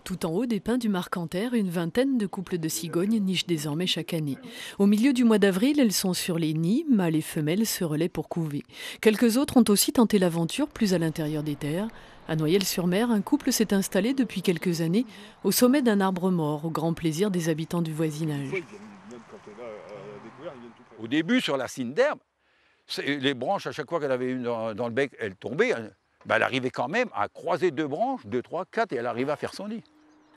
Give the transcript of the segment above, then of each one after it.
Tout en haut des pins du Marcanterre, une vingtaine de couples de cigognes nichent désormais chaque année. Au milieu du mois d'avril, elles sont sur les nids, mâles et femelles se relaient pour couver. Quelques autres ont aussi tenté l'aventure plus à l'intérieur des terres. À Noyelles-sur-Mer, un couple s'est installé depuis quelques années au sommet d'un arbre mort, au grand plaisir des habitants du voisinage. Au début, sur la cime d'herbe, les branches, à chaque fois qu'elle avait une dans le bec, elle tombait. Elle arrivait quand même à croiser deux branches, deux, trois, quatre, et elle arrivait à faire son lit.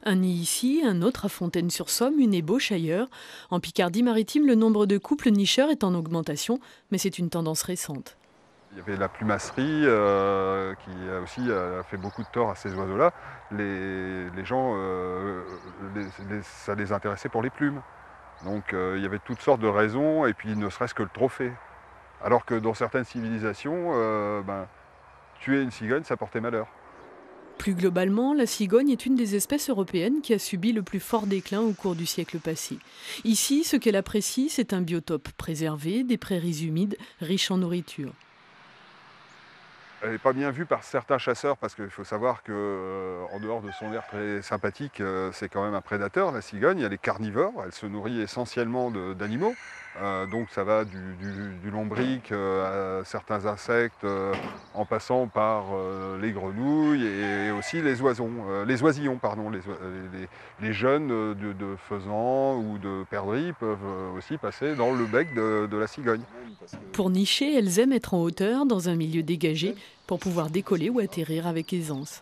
Un nid ici, un autre à Fontaine-sur-Somme, une ébauche ailleurs. En Picardie-Maritime, le nombre de couples nicheurs est en augmentation, mais c'est une tendance récente. Il y avait la plumasserie qui a aussi fait beaucoup de tort à ces oiseaux-là. Les gens, ça les intéressait pour les plumes. Donc il y avait toutes sortes de raisons, et puis ne serait-ce que le trophée. Alors que dans certaines civilisations, tuer une cigogne, ça portait malheur. Plus globalement, la cigogne est une des espèces européennes qui a subi le plus fort déclin au cours du siècle passé. Ici, ce qu'elle apprécie, c'est un biotope préservé, des prairies humides, riches en nourriture. Elle n'est pas bien vue par certains chasseurs parce qu'il faut savoir qu'en dehors de son air très sympathique, c'est quand même un prédateur, la cigogne. Elle est carnivore, elle se nourrit essentiellement d'animaux. Donc ça va du lombric à certains insectes, en passant par les grenouilles et aussi les les oisillons, pardon. Les jeunes de faisans ou de perdrix peuvent aussi passer dans le bec de la cigogne. Pour nicher, elles aiment être en hauteur, dans un milieu dégagé, pour pouvoir décoller ou atterrir avec aisance.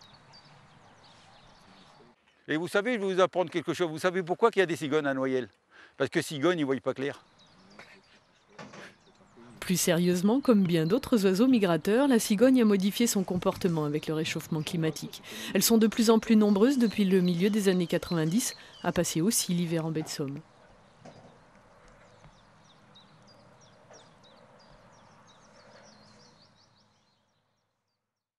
Et vous savez, je vais vous apprendre quelque chose. Vous savez pourquoi il y a des cigognes à Noyelles? Parce que cigognes, ils ne voient pas clair. Plus sérieusement, comme bien d'autres oiseaux migrateurs, la cigogne a modifié son comportement avec le réchauffement climatique. Elles sont de plus en plus nombreuses depuis le milieu des années 90, à passer aussi l'hiver en baie de Somme.